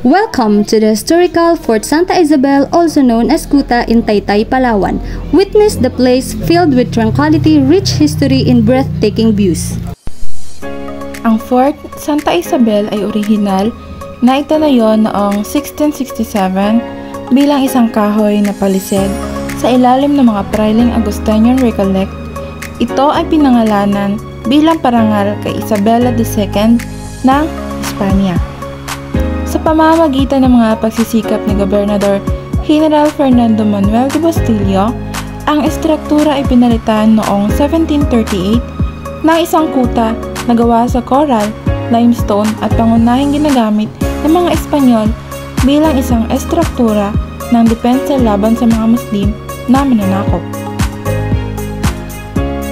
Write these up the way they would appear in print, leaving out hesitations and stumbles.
Welcome to the historical Fort Santa Isabel, also known as Kuta in Taytay, Palawan. Witness the place filled with tranquility, rich history, and breathtaking views. Ang Fort Santa Isabel ay orihinal na itanayo noong 1667 bilang isang kahoy na palised sa ilalim ng mga Prailing Agustinian Recollect. Ito ay pinangalanan bilang parangal kay Isabela II ng Espanya. Sa pamamagitan ng mga pagsisikap ni Gobernador General Fernando Manuel de Bustillo, ang estruktura ay pinalitan noong 1738 ng isang kuta na gawa sa coral, limestone at pangunahing ginagamit ng mga Espanyol bilang isang estruktura ng depensa laban sa mga Muslim na mananakop.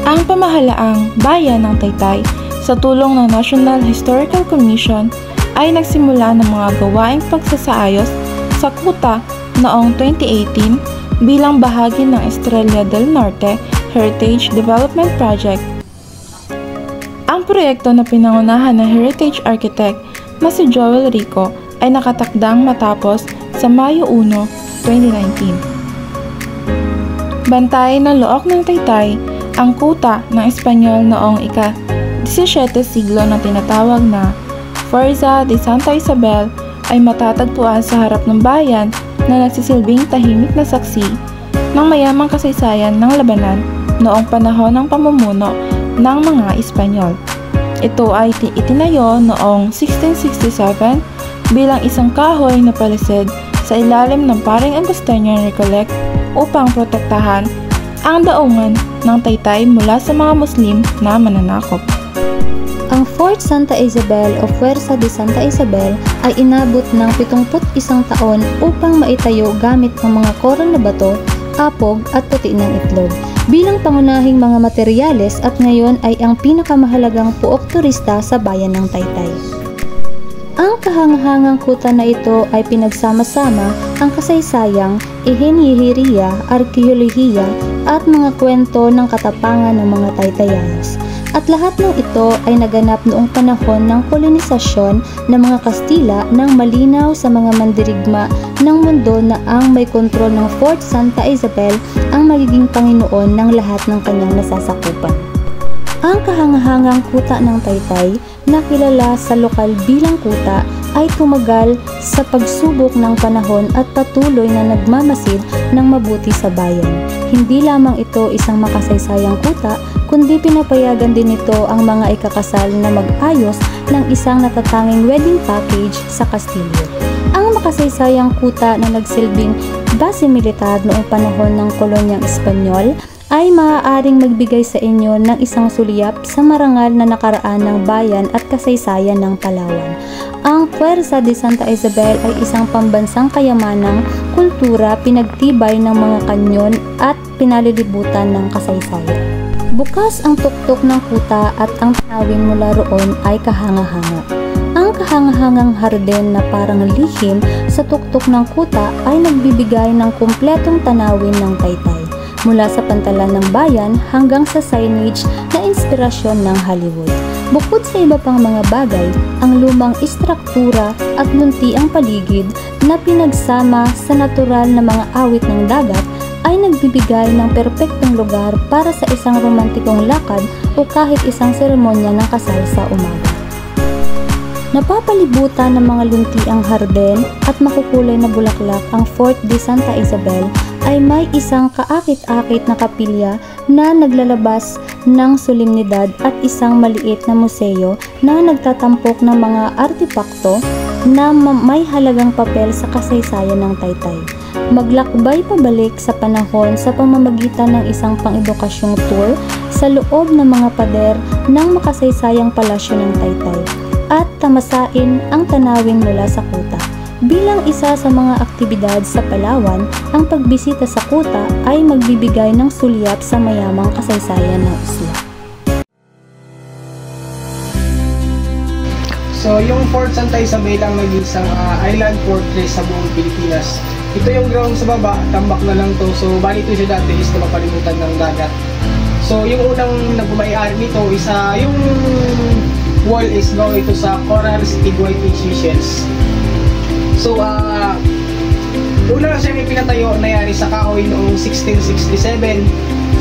Ang pamahalaang bayan ng Taytay sa tulong ng National Historical Commission ay nagsimula ng mga gawaing pagsasaayos sa kuta noong 2018 bilang bahagi ng Estrella del Norte Heritage Development Project. Ang proyekto na pinangunahan ng heritage architect na si Joel Rico ay nakatakdang matapos sa Mayo 1, 2019. Bantay ng Look ng Taytay, ang kuta ng Espanyol noong ika-17 siglo na tinatawag na Forza de Santa Isabel ay matatagpuan sa harap ng bayan na nagsisilbing tahimik na saksi ng mayamang kasaysayan ng labanan noong panahon ng pamumuno ng mga Espanyol. Ito ay itinayo noong 1667 bilang isang kahoy na palised sa ilalim ng Paring Agustinian Recollect upang protektahan ang daungan ng Taytay mula sa mga Muslim na mananakop. Ang Fort Santa Isabel o Fuerza de Santa Isabel ay inabot ng 71 taon upang maitayo gamit ang mga koral na bato, apog at puti ng itlog bilang pangunahing mga materyales at ngayon ay ang pinakamahalagang puok turista sa bayan ng Taytay. Ang kahanghangang kuta na ito ay pinagsama-sama ang kasaysayang, inhinyeriya, arkeolohiya at mga kwento ng katapangan ng mga Taytayanos. At lahat ng ito ay naganap noong panahon ng kolonisasyon ng mga Kastila nang malinaw sa mga mandirigma ng mundo na ang may kontrol ng Fort Santa Isabel ang magiging Panginoon ng lahat ng kanyang nasasakupan. Ang kahanghangang kuta ng Taytay na kilala sa lokal bilang kuta ay tumagal sa pagsubok ng panahon at patuloy na nagmamasid ng mabuti sa bayan. Hindi lamang ito isang makasaysayang kuta, kundi pinapayagan din ito ang mga ikakasal na mag-ayos ng isang natatanging wedding package sa Kastilyo. Ang makasaysayang kuta na nagsilbing base militar noong panahon ng kolonyang Espanyol ay maaaring magbigay sa inyo ng isang sulyap sa marangal na nakaraan ng bayan at kasaysayan ng Palawan. Ang Fuerza de Santa Isabel ay isang pambansang kayamanang kultura, pinagtibay ng mga kanyon at pinalilibutan ng kasaysayan. Bukas ang tuktok ng kuta at ang tanawin mula roon ay kahanga-hanga. Ang kahangahangang harden na parang lihim sa tuktok ng kuta ay nagbibigay ng kumpletong tanawin ng Taytay, mula sa pantalan ng bayan hanggang sa signage na inspirasyon ng Hollywood. Bukod sa iba pang mga bagay, ang lumang istruktura at luntiang paligid na pinagsama sa natural na mga awit ng dagat ay nagbibigay ng perpektong lugar para sa isang romantikong lakad o kahit isang seremonya ng kasal sa umaga. Napapalibutan ng mga luntiang harden at makukulay na bulaklak ang Fort de Santa Isabel ay may isang kaakit-akit na kapilya na naglalabas ng solemnidad at isang maliit na museo na nagtatampok ng mga artipakto na may halagang papel sa kasaysayan ng Taytay. Maglakbay pabalik sa panahon sa pamamagitan ng isang pang-edukasyong tour sa loob ng mga pader ng makasaysayang palasyo ng Taytay at tamasain ang tanawin mula sa kuta. Bilang isa sa mga aktibidad sa Palawan, ang pagbisita sa kuta ay magbibigay ng sulyap sa mayamang kasaysayan ng isla. So, yung Fort Santa Isabel ang nag-isang island fortress sa buong Pilipinas. Ito yung ground sa baba, tambak na lang to. So, bali ito siya dati is na mapalimutan ng dagat. So, yung unang nagmamay-ari nito is yung wall is gawa ito sa coral stick white shells. So, una lang siya may pinatayo na yari sa kahoy noong 1667.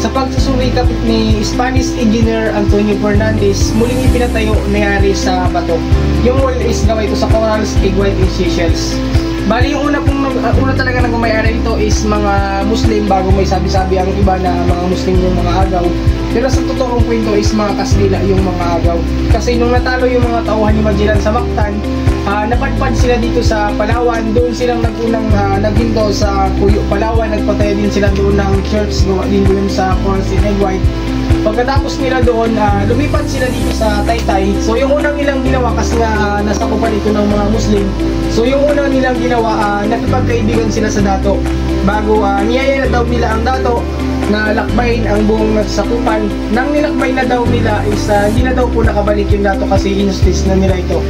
Sa pagsusumikap ni Spanish engineer Antonio Fernandez, muling ipinatayo na yari sa bato. Yung wall is gawa ito sa corals, egg white, and seashells. Bali, yung una talaga nagmamayari ito is mga Muslim, bago may sabi-sabi ang iba na mga Muslim yung mga agaw. Pero sa totoong kwento is mga Kastila yung mga agaw. Kasi nung natalo yung mga tauhan ni Magellan sa Mactan, napadpad sila dito sa Palawan. Doon silang nagunang naghinto sa Puyo, Palawan. Nagpatay din sila doon ng church, gawa din doon sa Corals and Egg White. Pagkatapos nila doon, lumipat sila dito sa Taytay. So yung unang nilang ginawa, kasi nga nasakupan ito ng mga Muslim. So yung unang nilang ginawa, nakipagkaibigan sila sa dato. Bago niyaya na daw nila ang dato na lakbayin ang buong nasakupan. Nang nilakbay na daw nila is hindi na daw po nakabalik yung dato kasi injustice na nila ito.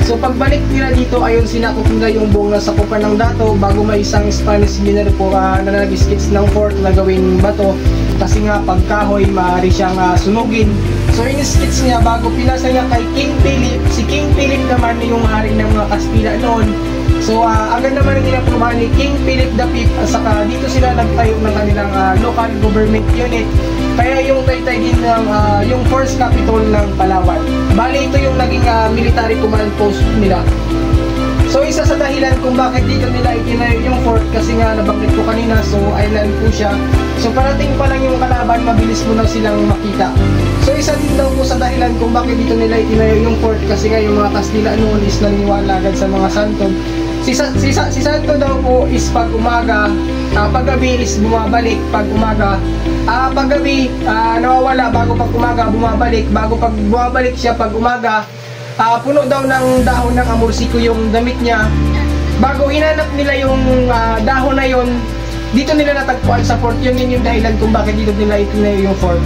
So pagbalik nila dito, ayun sinakop nila yung buong nasakupan ng dato bago may isang Spanish engineer po na nag-skits ng fort na gawing bato. Kasi nga pagkahoy, maaari siyang sunugin. So in-skits niya bago pinasa niya kay King Philip. Si King Philip naman yung hari ng mga Kastila noon. So agad naman ang inaprubahan ni King Philip V. Saka dito sila nagtayo ng kanilang local government unit. Kaya yung Taytay din ng yung first capital ng Palawan. Bali ito yung naging military command post nila. So isa sa dahilan kung bakit dito nila itinayo yung fort, kasi nga nabanggit ko kanina, so island po siya. So parating pa lang yung kalaban, mabilis mo na silang makita. So isa din daw po sa dahilan kung bakit dito nila itinayo yung fort, kasi nga yung mga Kastila noon is naniniwala agad sa mga santo. Si santo daw po is pag umaga, paggabi is bumabalik, pag umaga, paggabi nawawala, bago pag umaga bumabalik, bago pag bumabalik siya pag umaga, puno daw ng dahon ng amorsiko yung damit niya. Bago hinanap nila yung dahon na yon, dito nila natagpuan sa fort. Yun din yung dahilan kung bakit dito nila itinayo yung fort.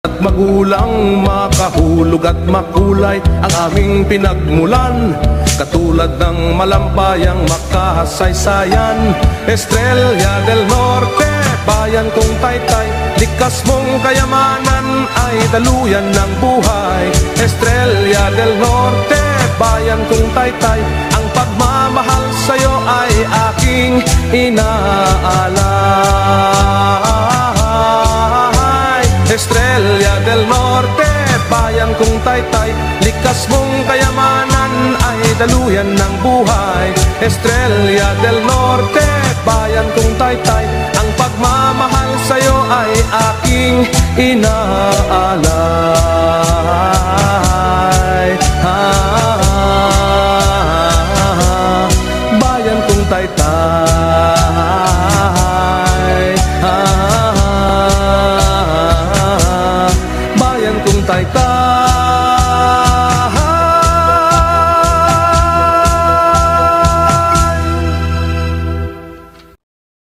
At magulang, makahulog at makulay ang aming pinagmulan, katulad ng malampayang makahasaysayan. Estrella del Norte, bayan kong Taytay, likas mong kayamanan ay daluyan ng buhay. Estrella del Norte, bayan kong Taytay, ang pagmamahal sa'yo ay aking inaalay. Estrella del Norte, bayan kong Taytay, likas mong kayamanan ay daluyan ng buhay. Estrella del Norte, bayan kong Taytay, ang pagmamahal sa'yo ay aking inaalay.